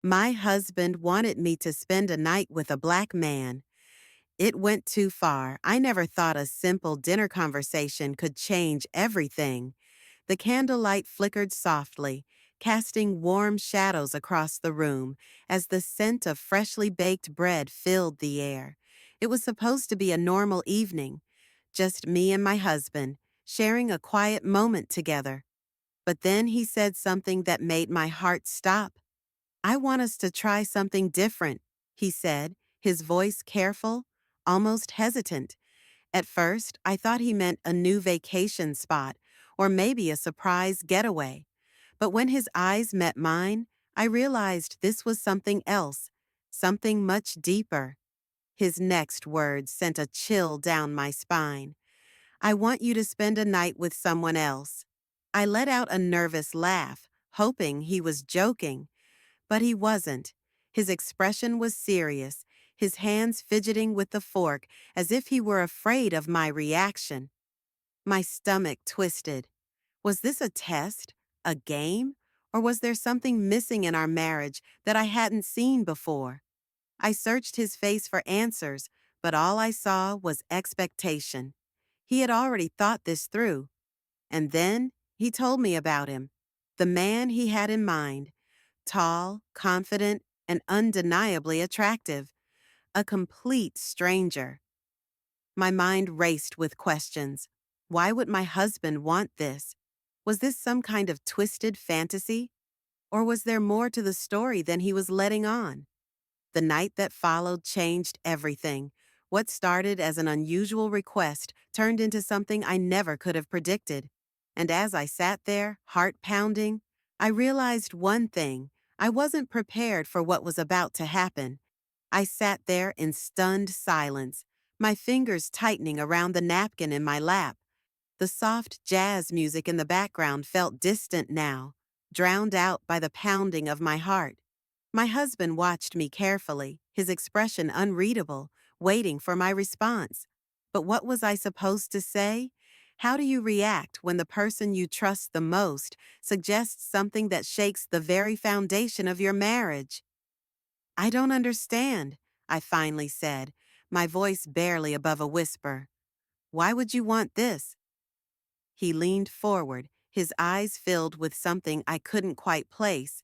My husband wanted me to spend a night with a black man. It went too far. I never thought a simple dinner conversation could change everything. The candlelight flickered softly, casting warm shadows across the room as the scent of freshly baked bread filled the air. It was supposed to be a normal evening, just me and my husband, sharing a quiet moment together. But then he said something that made my heart stop. "I want us to try something different," he said, his voice careful, almost hesitant. At first, I thought he meant a new vacation spot or maybe a surprise getaway. But when his eyes met mine, I realized this was something else, something much deeper. His next words sent a chill down my spine. "I want you to spend a night with someone else." I let out a nervous laugh, hoping he was joking. But he wasn't. His expression was serious, his hands fidgeting with the fork as if he were afraid of my reaction. My stomach twisted. Was this a test? A game? Or was there something missing in our marriage that I hadn't seen before? I searched his face for answers, but all I saw was expectation. He had already thought this through. And then he told me about him, the man he had in mind. Tall, confident, and undeniably attractive. A complete stranger. My mind raced with questions. Why would my husband want this? Was this some kind of twisted fantasy? Or was there more to the story than he was letting on? The night that followed changed everything. What started as an unusual request turned into something I never could have predicted. And as I sat there, heart pounding, I realized one thing. I wasn't prepared for what was about to happen. I sat there in stunned silence, my fingers tightening around the napkin in my lap. The soft jazz music in the background felt distant now, drowned out by the pounding of my heart. My husband watched me carefully, his expression unreadable, waiting for my response. But what was I supposed to say? How do you react when the person you trust the most suggests something that shakes the very foundation of your marriage? "I don't understand," I finally said, my voice barely above a whisper. "Why would you want this?" He leaned forward, his eyes filled with something I couldn't quite place.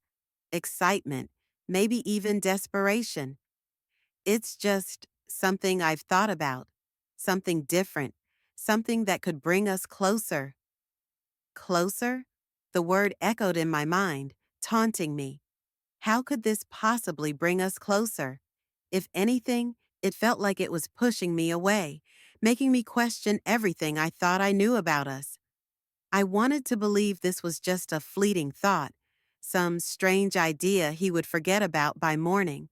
Excitement, maybe even desperation. "It's just something I've thought about. Something different. Something that could bring us closer." Closer? The word echoed in my mind, taunting me. How could this possibly bring us closer? If anything, it felt like it was pushing me away, making me question everything I thought I knew about us. I wanted to believe this was just a fleeting thought, some strange idea he would forget about by morning.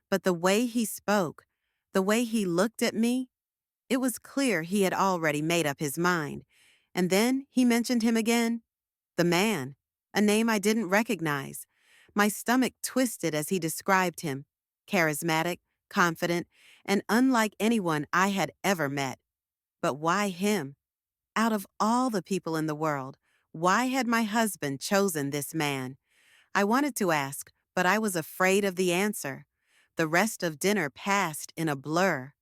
But the way he spoke, the way he looked at me, it was clear he had already made up his mind. And then he mentioned him again. The man, a name I didn't recognize. My stomach twisted as he described him. Charismatic, confident, and unlike anyone I had ever met. But why him? Out of all the people in the world, why had my husband chosen this man? I wanted to ask, but I was afraid of the answer. The rest of dinner passed in a blur.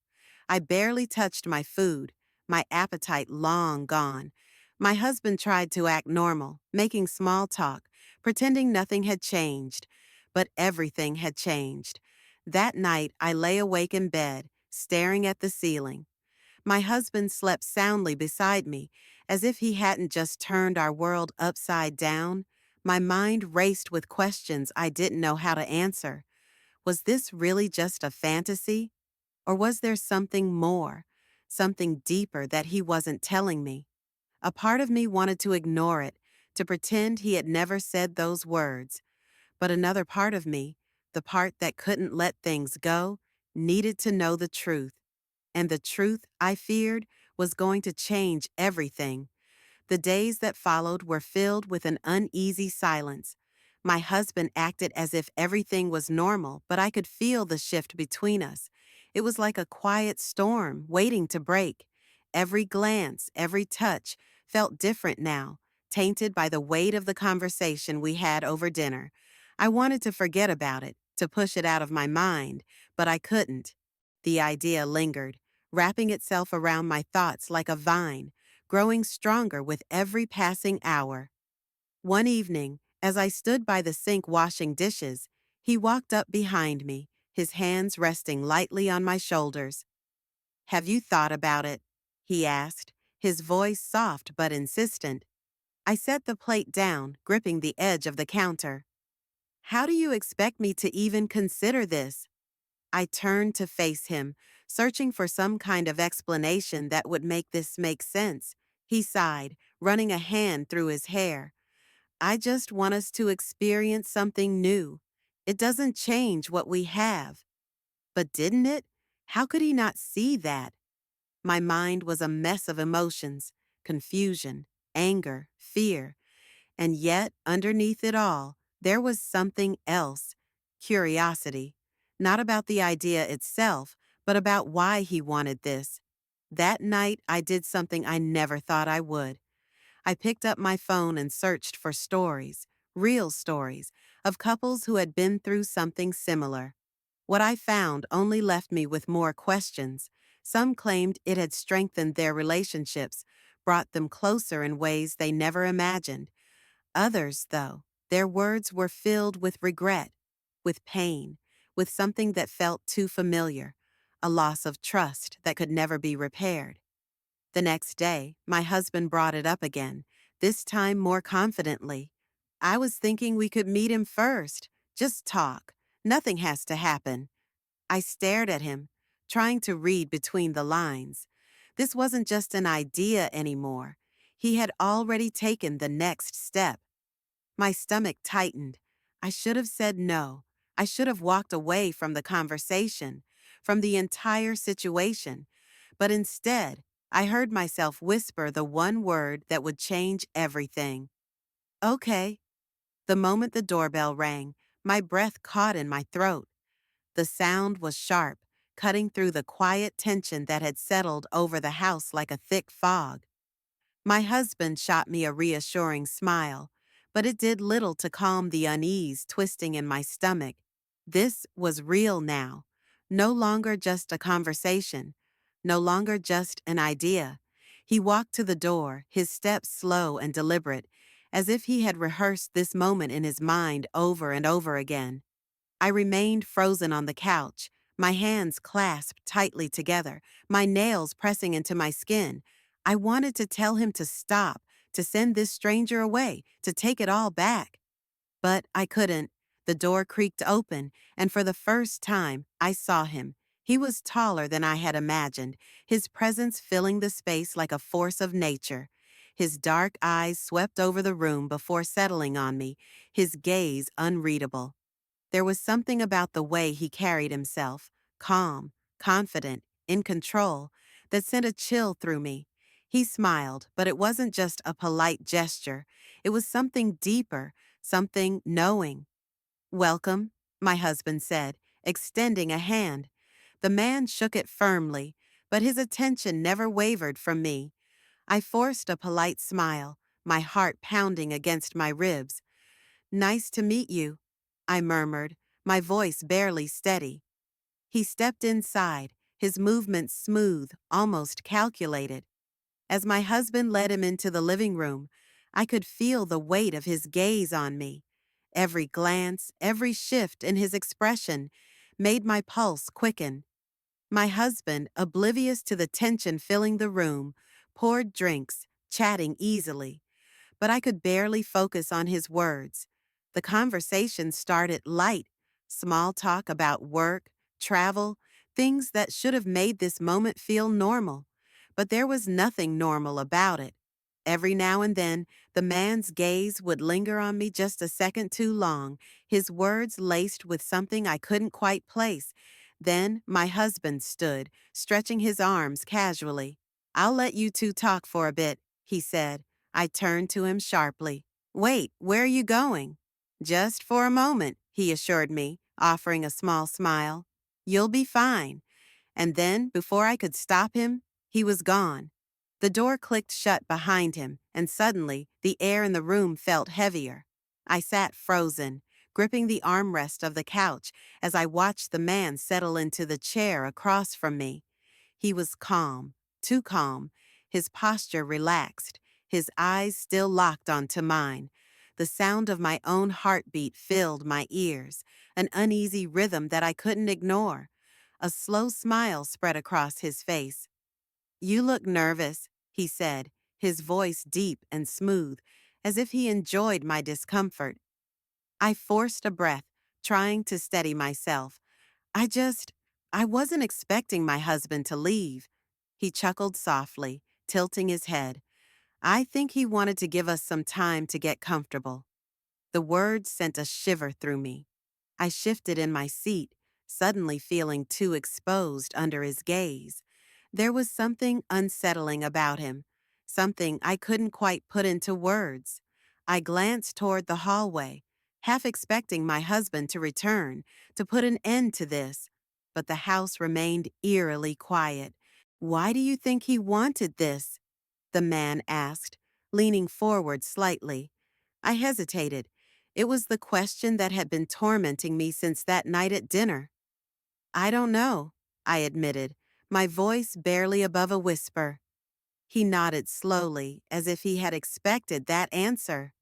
I barely touched my food, my appetite long gone. My husband tried to act normal, making small talk, pretending nothing had changed. But everything had changed. That night, I lay awake in bed, staring at the ceiling. My husband slept soundly beside me, as if he hadn't just turned our world upside down. My mind raced with questions I didn't know how to answer. Was this really just a fantasy? Or was there something more, something deeper that he wasn't telling me? A part of me wanted to ignore it, to pretend he had never said those words. But another part of me, the part that couldn't let things go, needed to know the truth. And the truth, I feared, was going to change everything. The days that followed were filled with an uneasy silence. My husband acted as if everything was normal, but I could feel the shift between us. It was like a quiet storm waiting to break. Every glance, every touch felt different now, tainted by the weight of the conversation we had over dinner. I wanted to forget about it, to push it out of my mind, but I couldn't. The idea lingered, wrapping itself around my thoughts like a vine, growing stronger with every passing hour. One evening, as I stood by the sink washing dishes, he walked up behind me, his hands resting lightly on my shoulders. "Have you thought about it?" he asked, his voice soft but insistent. I set the plate down, gripping the edge of the counter. "How do you expect me to even consider this?" I turned to face him, searching for some kind of explanation that would make this make sense. He sighed, running a hand through his hair. "I just want us to experience something new. It doesn't change what we have." But didn't it? How could he not see that? My mind was a mess of emotions, confusion, anger, fear. And yet, underneath it all, there was something else: curiosity. Not about the idea itself, but about why he wanted this. That night, I did something I never thought I would. I picked up my phone and searched for stories, real stories, of couples who had been through something similar. What I found only left me with more questions. Some claimed it had strengthened their relationships, brought them closer in ways they never imagined. Others, though, their words were filled with regret, with pain, with something that felt too familiar, a loss of trust that could never be repaired. The next day, my husband brought it up again, this time more confidently. "I was thinking we could meet him first. Just talk. Nothing has to happen." I stared at him, trying to read between the lines. This wasn't just an idea anymore. He had already taken the next step. My stomach tightened. I should have said no. I should have walked away from the conversation, from the entire situation. But instead, I heard myself whisper the one word that would change everything. "Okay." The moment the doorbell rang, my breath caught in my throat. The sound was sharp, cutting through the quiet tension that had settled over the house like a thick fog. My husband shot me a reassuring smile, but it did little to calm the unease twisting in my stomach. This was real now, no longer just a conversation, no longer just an idea. He walked to the door, his steps slow and deliberate, as if he had rehearsed this moment in his mind over and over again. I remained frozen on the couch, my hands clasped tightly together, my nails pressing into my skin. I wanted to tell him to stop, to send this stranger away, to take it all back. But I couldn't. The door creaked open, and for the first time, I saw him. He was taller than I had imagined, his presence filling the space like a force of nature. His dark eyes swept over the room before settling on me, his gaze unreadable. There was something about the way he carried himself, calm, confident, in control, that sent a chill through me. He smiled, but it wasn't just a polite gesture. It was something deeper, something knowing. "Welcome," my husband said, extending a hand. The man shook it firmly, but his attention never wavered from me. I forced a polite smile, my heart pounding against my ribs. "Nice to meet you," I murmured, my voice barely steady. He stepped inside, his movements smooth, almost calculated. As my husband led him into the living room, I could feel the weight of his gaze on me. Every glance, every shift in his expression made my pulse quicken. My husband, oblivious to the tension filling the room, poured drinks, chatting easily, but I could barely focus on his words. The conversation started light, small talk about work, travel, things that should have made this moment feel normal. But there was nothing normal about it. Every now and then, the man's gaze would linger on me just a second too long, his words laced with something I couldn't quite place. Then my husband stood, stretching his arms casually. "I'll let you two talk for a bit," he said. I turned to him sharply. "Wait, where are you going?" "Just for a moment," he assured me, offering a small smile. "You'll be fine." And then, before I could stop him, he was gone. The door clicked shut behind him, and suddenly the air in the room felt heavier. I sat frozen, gripping the armrest of the couch as I watched the man settle into the chair across from me. He was calm, too calm, his posture relaxed, his eyes still locked onto mine. The sound of my own heartbeat filled my ears, an uneasy rhythm that I couldn't ignore. A slow smile spread across his face. "You look nervous," he said, his voice deep and smooth, as if he enjoyed my discomfort. I forced a breath, trying to steady myself. I just, I wasn't expecting my husband to leave. He chuckled softly, tilting his head. I think he wanted to give us some time to get comfortable. The words sent a shiver through me. I shifted in my seat, suddenly feeling too exposed under his gaze. There was something unsettling about him, something I couldn't quite put into words. I glanced toward the hallway, half expecting my husband to return, to put an end to this, but the house remained eerily quiet. "Why do you think he wanted this?" the man asked, leaning forward slightly. I hesitated. It was the question that had been tormenting me since that night at dinner. "I don't know," I admitted, my voice barely above a whisper. He nodded slowly, as if he had expected that answer.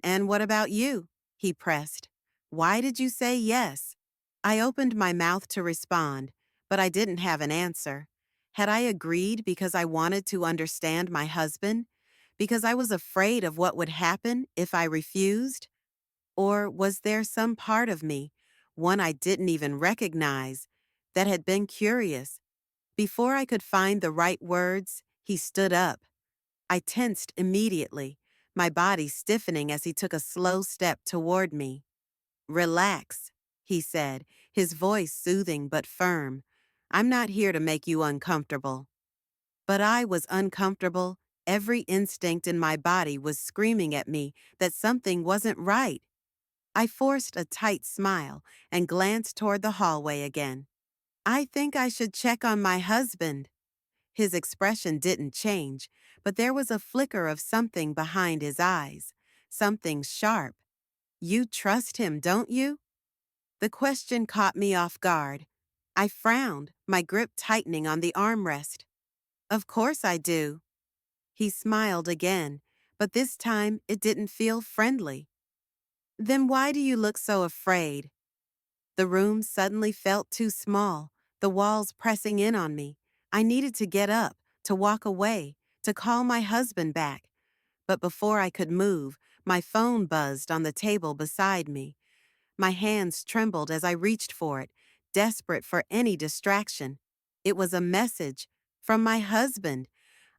"And what about you?" he pressed. "Why did you say yes?" I opened my mouth to respond, but I didn't have an answer. Had I agreed because I wanted to understand my husband? Because I was afraid of what would happen if I refused? Or was there some part of me, one I didn't even recognize, that had been curious? Before I could find the right words, he stood up. I tensed immediately, my body stiffening as he took a slow step toward me. "Relax," he said, his voice soothing but firm. "I'm not here to make you uncomfortable." But I was uncomfortable. Every instinct in my body was screaming at me that something wasn't right. I forced a tight smile and glanced toward the hallway again. "I think I should check on my husband." His expression didn't change, but there was a flicker of something behind his eyes, something sharp. "You trust him, don't you?" The question caught me off guard. I frowned, my grip tightening on the armrest. "Of course I do." He smiled again, but this time it didn't feel friendly. "Then why do you look so afraid?" The room suddenly felt too small, the walls pressing in on me. I needed to get up, to walk away, to call my husband back. But before I could move, my phone buzzed on the table beside me. My hands trembled as I reached for it, desperate for any distraction. It was a message from my husband.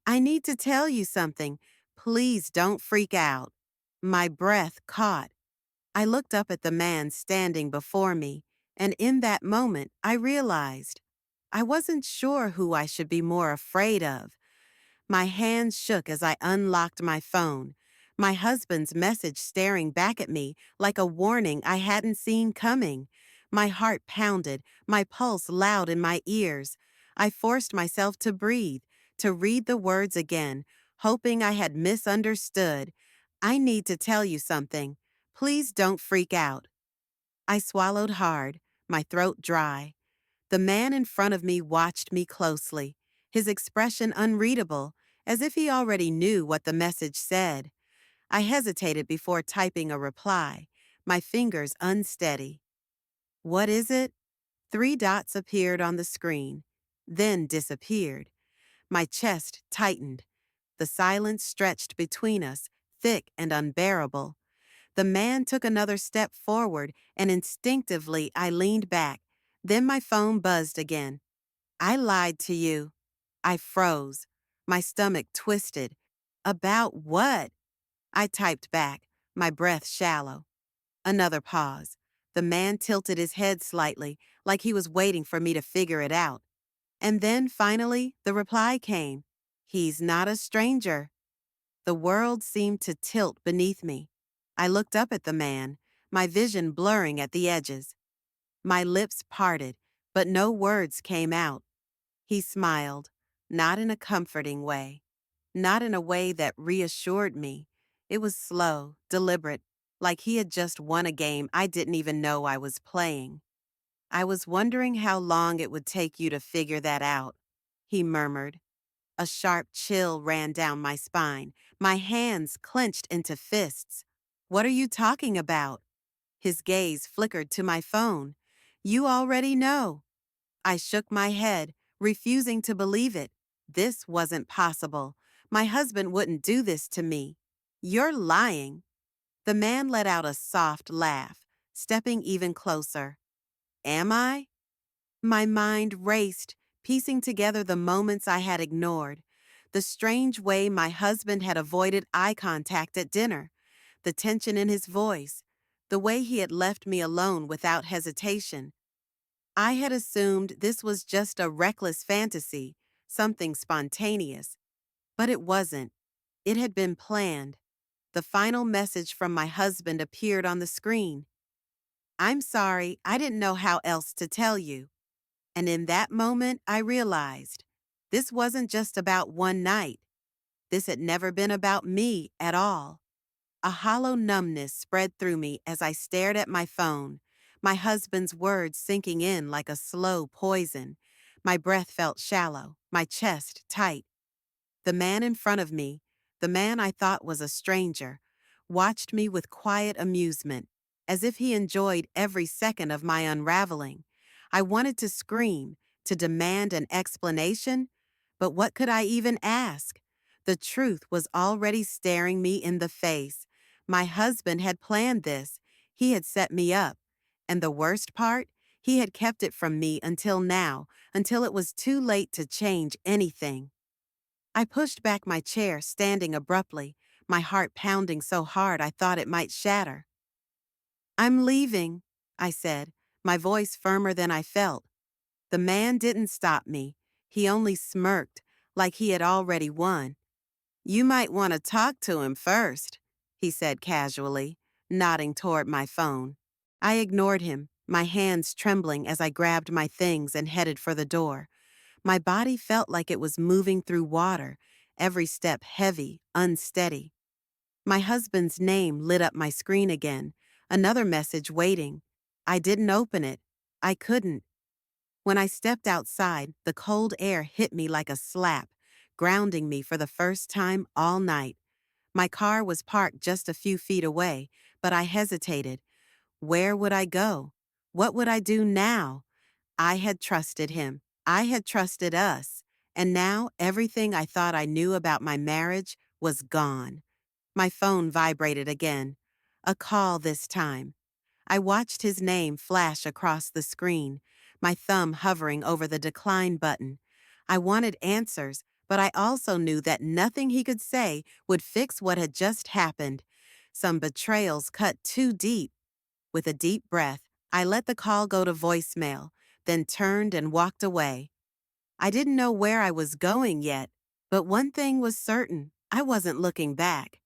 "I need to tell you something. Please don't freak out." My breath caught. I looked up at the man standing before me, and in that moment I realized I wasn't sure who I should be more afraid of. My hands shook as I unlocked my phone, my husband's message staring back at me like a warning I hadn't seen coming. My heart pounded, my pulse loud in my ears. I forced myself to breathe, to read the words again, hoping I had misunderstood. "I need to tell you something. Please don't freak out." I swallowed hard, my throat dry. The man in front of me watched me closely, his expression unreadable, as if he already knew what the message said. I hesitated before typing a reply, my fingers unsteady. "What is it?" Three dots appeared on the screen, then disappeared. My chest tightened. The silence stretched between us, thick and unbearable. The man took another step forward, and instinctively I leaned back. Then my phone buzzed again. "I lied to you." I froze. My stomach twisted. "About what?" I typed back, my breath shallow. Another pause. The man tilted his head slightly, like he was waiting for me to figure it out. And then, finally, the reply came. "He's not a stranger." The world seemed to tilt beneath me. I looked up at the man, my vision blurring at the edges. My lips parted, but no words came out. He smiled, not in a comforting way, not in a way that reassured me. It was slow, deliberate, like he had just won a game I didn't even know I was playing. I was wondering how long it would take you to figure that out, he murmured. A sharp chill ran down my spine. My hands clenched into fists. What are you talking about? His gaze flickered to my phone. You already know. I shook my head, refusing to believe it. This wasn't possible. My husband wouldn't do this to me. You're lying. The man let out a soft laugh, stepping even closer. Am I? My mind raced, piecing together the moments I had ignored. The strange way my husband had avoided eye contact at dinner, the tension in his voice, the way he had left me alone without hesitation. I had assumed this was just a reckless fantasy, something spontaneous. But it wasn't. It had been planned. The final message from my husband appeared on the screen. I'm sorry, I didn't know how else to tell you. And in that moment, I realized this wasn't just about one night. This had never been about me at all. A hollow numbness spread through me as I stared at my phone, my husband's words sinking in like a slow poison. My breath felt shallow, my chest tight. The man in front of me, the man I thought was a stranger, watched me with quiet amusement, as if he enjoyed every second of my unraveling. I wanted to scream, to demand an explanation, but what could I even ask? The truth was already staring me in the face. My husband had planned this. He had set me up. And the worst part? He had kept it from me until now, until it was too late to change anything. I pushed back my chair, standing abruptly, my heart pounding so hard I thought it might shatter. I'm leaving, I said, my voice firmer than I felt. The man didn't stop me. He only smirked, like he had already won. You might want to talk to him first, he said casually, nodding toward my phone. I ignored him, my hands trembling as I grabbed my things and headed for the door. My body felt like it was moving through water, every step heavy, unsteady. My husband's name lit up my screen again, another message waiting. I didn't open it. I couldn't. When I stepped outside, the cold air hit me like a slap, grounding me for the first time all night. My car was parked just a few feet away, but I hesitated. Where would I go? What would I do now? I had trusted him. I had trusted us. And now everything I thought I knew about my marriage was gone. My phone vibrated again. A call this time. I watched his name flash across the screen, my thumb hovering over the decline button. I wanted answers, but I also knew that nothing he could say would fix what had just happened. Some betrayals cut too deep. With a deep breath, I let the call go to voicemail, then turned and walked away. I didn't know where I was going yet, but one thing was certain, I wasn't looking back.